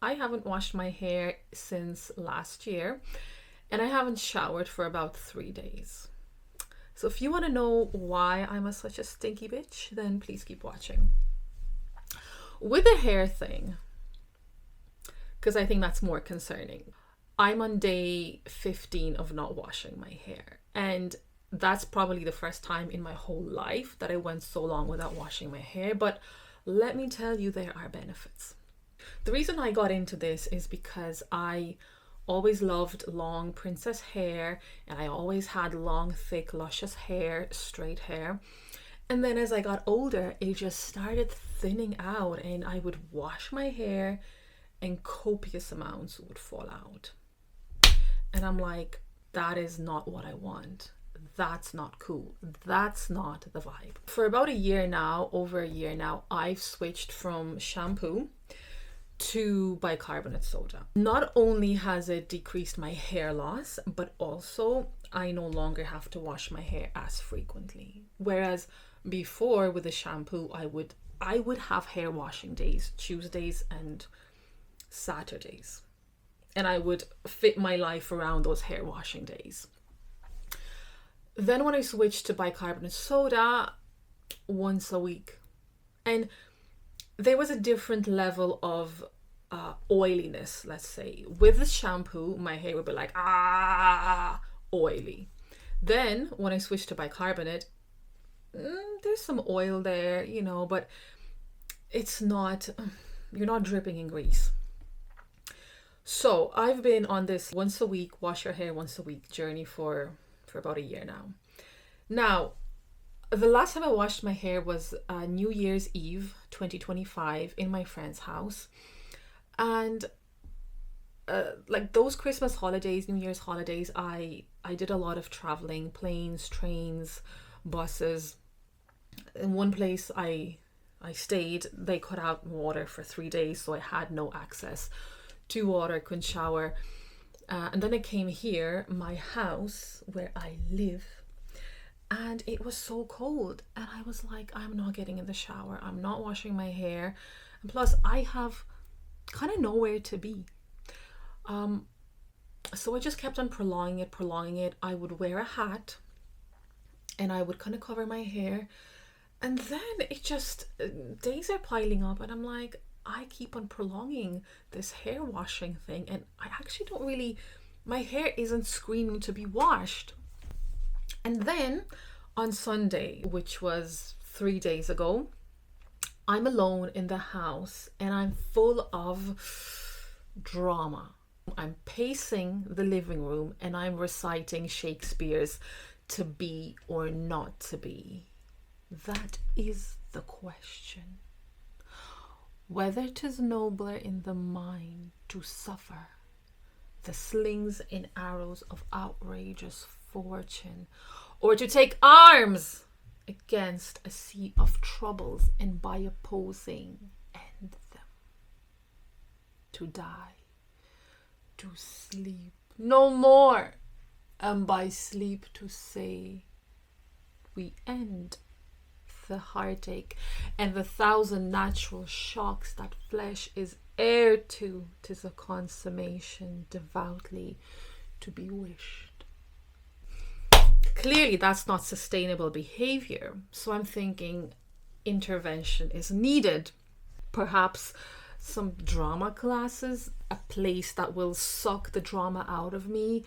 I haven't washed my hair since last year, and I haven't showered for about 3 days. So if you want to know why such a stinky bitch, then please keep watching. With the hair thing, because I think that's more concerning, I'm on day 15 of not washing my hair. And that's probably the first time in my whole life that I went so long without washing my hair. But let me tell you, there are benefits. The reason I got into this is because I always loved long princess hair, and I always had long, thick, luscious hair, straight hair. And then as I got older, it just started thinning out, and I would wash my hair and copious amounts would fall out. And I'm like, that is not what I want. That's not cool. That's not the vibe. For about a year now, over a year now, I've switched from shampoo to bicarbonate soda. Not only has it decreased my hair loss, but also I no longer have to wash my hair as frequently. Whereas before with the shampoo, I would have hair washing days, Tuesdays and Saturdays. And I would fit my life around those hair washing days. Then when I switched to bicarbonate soda, once a week. And there was a different level of oiliness, let's say. With the shampoo, my hair would be like, oily. Then when I switched to bicarbonate, there's some oil there, but it's not, you're not dripping in grease. So I've been on this once a week, wash your hair once a week journey for about a year now. Now, the last time I washed my hair was New Year's Eve 2025 in my friend's house. And like those Christmas holidays, New Year's holidays, I did a lot of traveling, planes, trains, buses. In one place I stayed, they cut out water for 3 days, so I had no access to water, couldn't shower. And then I came here, my house where I live, and it was so cold. And I was like, I'm not getting in the shower. I'm not washing my hair. And plus, I have kind of nowhere to be. So I just kept on prolonging it. I would wear a hat and I would kind of cover my hair. And then it just, days are piling up, and I'm like, I keep on prolonging this hair washing thing, and I actually don't really, my hair isn't screaming to be washed. And then on Sunday, which was 3 days ago, I'm alone in the house and I'm full of drama. I'm pacing the living room and I'm reciting Shakespeare's "To be or not to be." That is the question. Whether 'tis nobler in the mind to suffer the slings and arrows of outrageous fortune, or to take arms against a sea of troubles and by opposing end them. To die, to sleep no more, and by sleep to say we end the heartache and the thousand natural shocks that flesh is heir to. 'Tis a consummation devoutly to be wished. Clearly that's not sustainable behavior, so I'm thinking intervention is needed. Perhaps some drama classes, a place that will suck the drama out of me,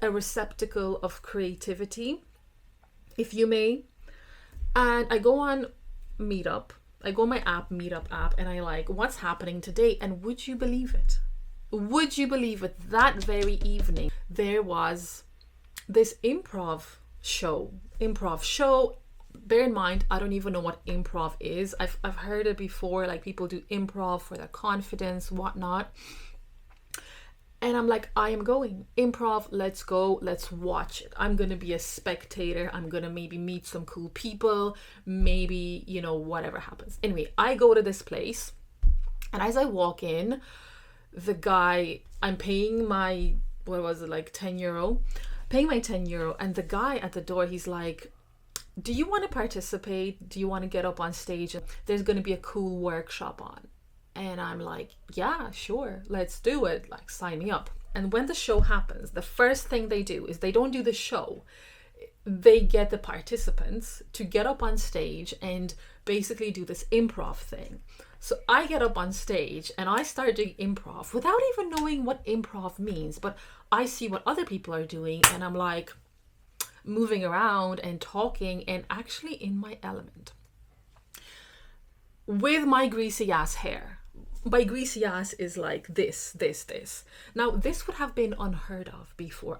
a receptacle of creativity, if you may. And I go on Meetup. I go on my app, Meetup app, and I like, what's happening today? And would you believe it? Would you believe it? That very evening, there was this improv show. Bear in mind, I don't even know what improv is. I've heard it before, like people do improv for their confidence, whatnot. And I'm like, I am going. Improv, let's go. Let's watch it. I'm going to be a spectator. I'm going to maybe meet some cool people. Maybe, whatever happens. Anyway, I go to this place. And as I walk in, the guy, I'm paying my, what was it, like €10? Paying my €10. And the guy at the door, he's like, do you want to participate? Do you want to get up on stage? There's going to be a cool workshop on. And I'm like, yeah, sure, let's do it. Like, sign me up. And when the show happens, the first thing they do is they don't do the show. They get the participants to get up on stage and basically do this improv thing. So I get up on stage and I start doing improv without even knowing what improv means. But I see what other people are doing and I'm like moving around and talking and actually in my element. With my greasy ass hair. By greasy ass is like this. Now, this would have been unheard of before.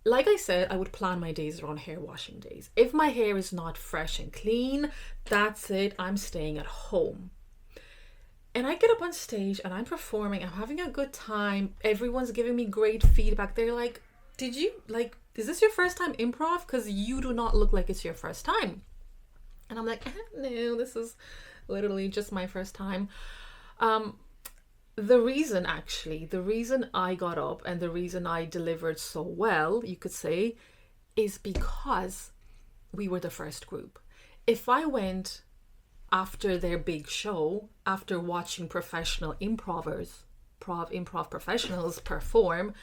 Like I said, I would plan my days around hair washing days. If my hair is not fresh and clean, that's it. I'm staying at home. And I get up on stage and I'm performing. I'm having a good time. Everyone's giving me great feedback. They're like, is this your first time improv? Because you do not look like it's your first time. And I'm like, no, this is literally just my first time. The reason I got up and the reason I delivered so well, you could say, is because we were the first group. If I went after their big show, after watching professional improv professionals perform,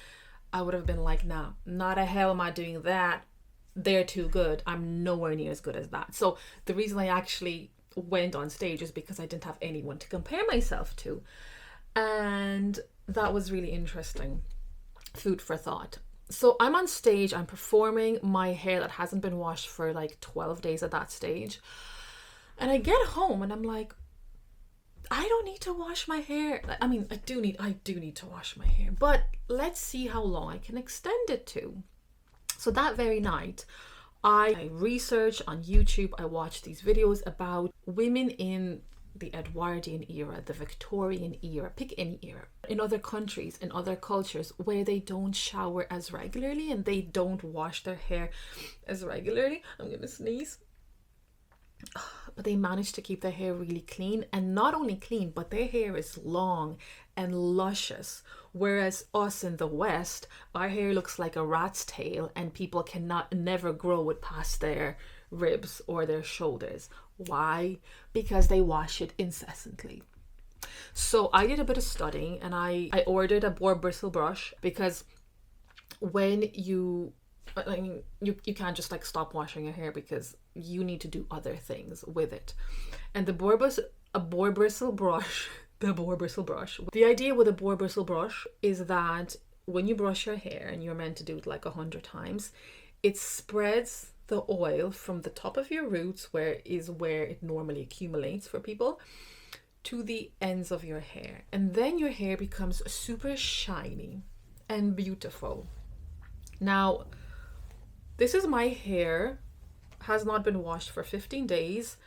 I would have been like, nah, not a hell am I doing that. They're too good. I'm nowhere near as good as that. So the reason I actually went on stage is because I didn't have anyone to compare myself to. And that was really interesting. Food for thought. So I'm on stage, I'm performing my hair that hasn't been washed for like 12 days at that stage. And I get home and I'm like, I don't need to wash my hair. I mean, I do need to wash my hair, but let's see how long I can extend it to. So that very night, I researched on YouTube, I watched these videos about women in the Edwardian era, the Victorian era, pick any era, in other countries, in other cultures where they don't shower as regularly and they don't wash their hair as regularly. I'm gonna sneeze. But they manage to keep their hair really clean, and not only clean, but their hair is long and luscious. Whereas us in the West, our hair looks like a rat's tail and people never grow it past their ribs or their shoulders. Why? Because they wash it incessantly. So I did a bit of studying and I ordered a boar bristle brush, because when you can't just like stop washing your hair, because you need to do other things with it. And the boar bristle brush, the idea with a boar bristle brush is that when you brush your hair, and you're meant to do it like 100 times, it spreads the oil from the top of your roots, where it normally accumulates for people, to the ends of your hair. And then your hair becomes super shiny and beautiful. Now, this is my hair, has not been washed for 15 days.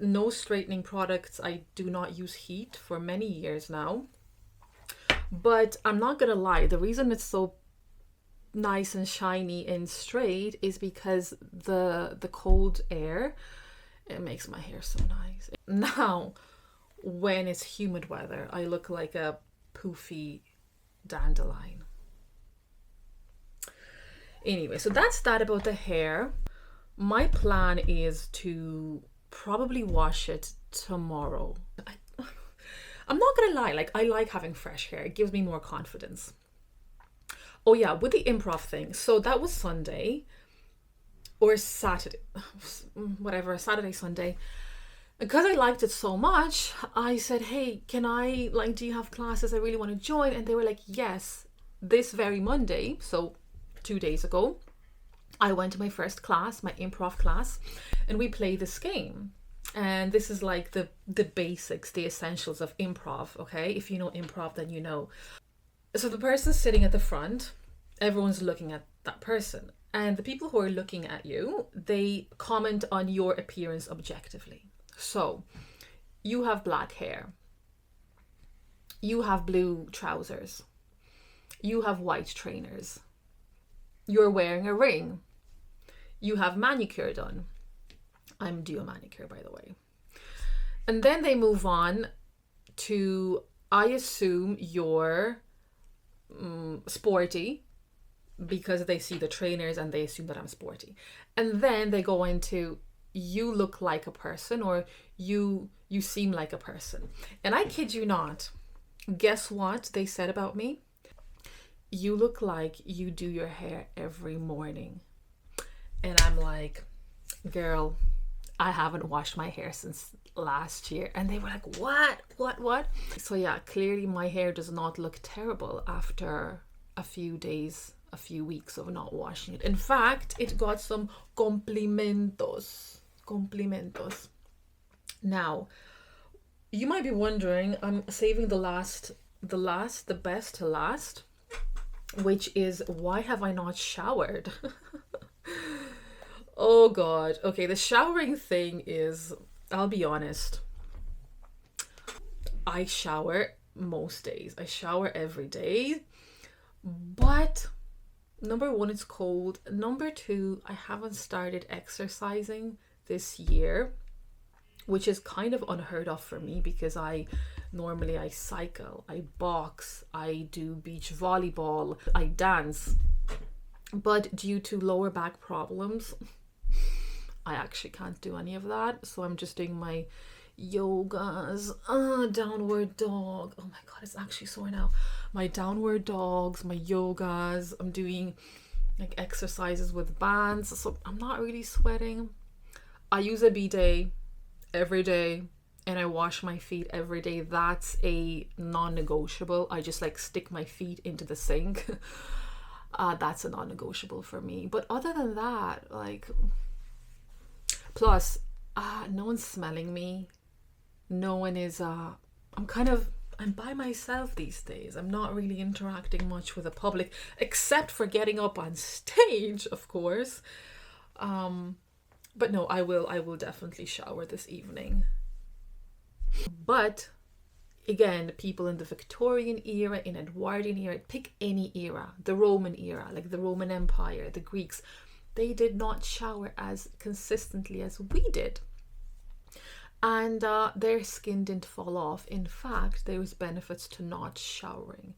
No straightening products. I do not use heat for many years now. But I'm not gonna lie, the reason it's so nice and shiny and straight is because the cold air, it makes my hair so nice. Now, when it's humid weather, I look like a poofy dandelion. Anyway, so that's that about the hair. My plan is to probably wash it tomorrow. I'm not gonna lie, like, I like having fresh hair. It gives me more confidence. Oh yeah, with the improv thing. So that was Sunday or Saturday, whatever, Saturday, Sunday. Because I liked it so much, I said, hey, do you have classes? I really want to join. And they were like, yes. This very Monday, so 2 days ago, I went to my first class, my improv class, and we played this game. And this is like the basics, the essentials of improv, okay? If you know improv, then you know. So the person's sitting at the front, everyone's looking at that person. And the people who are looking at you, they comment on your appearance objectively. So you have black hair. You have blue trousers. You have white trainers. You're wearing a ring. You have manicure done. I'm due a manicure, by the way. And then they move on to, I assume you're sporty, because they see the trainers and they assume that I'm sporty. And then they go into, you look like a person, or you seem like a person. And I kid you not, guess what they said about me? You look like you do your hair every morning. And I'm like, girl, I haven't washed my hair since last year. And they were like, what? So yeah, clearly my hair does not look terrible after a few days, a few weeks of not washing it. In fact, it got some complimentos. Now, you might be wondering, I'm saving the best to last, which is, why have I not showered? Oh God. Okay, the showering thing is, I'll be honest, I shower most days. I shower every day. But number one, it's cold. Number two, I haven't started exercising this year, which is kind of unheard of for me because I cycle, I box, I do beach volleyball, I dance. But due to lower back problems, I actually can't do any of that. So I'm just doing my yogas, downward dog. Oh my God, it's actually sore now. My downward dogs, my yogas. I'm doing like exercises with bands. So I'm not really sweating. I use a bidet every day and I wash my feet every day. That's a non-negotiable. I just like stick my feet into the sink. That's a non-negotiable for me. But other than that, like, plus, no one's smelling me. No one is, I'm by myself these days. I'm not really interacting much with the public, except for getting up on stage, of course. But no, I will definitely shower this evening. But again, people in the Victorian era, in Edwardian era, pick any era, the Roman era, like the Roman Empire, the Greeks, they did not shower as consistently as we did. And their skin didn't fall off. In fact, there was benefits to not showering.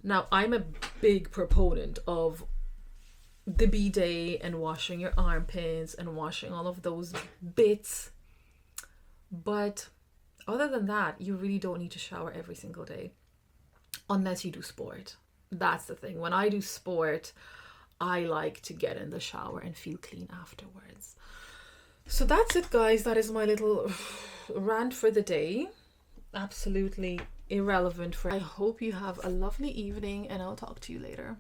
Now, I'm a big proponent of the bidet and washing your armpits and washing all of those bits. But other than that, you really don't need to shower every single day unless you do sport. That's the thing. When I do sport, I like to get in the shower and feel clean afterwards. So that's it, guys. That is my little rant for the day. Absolutely irrelevant. I hope you have a lovely evening and I'll talk to you later.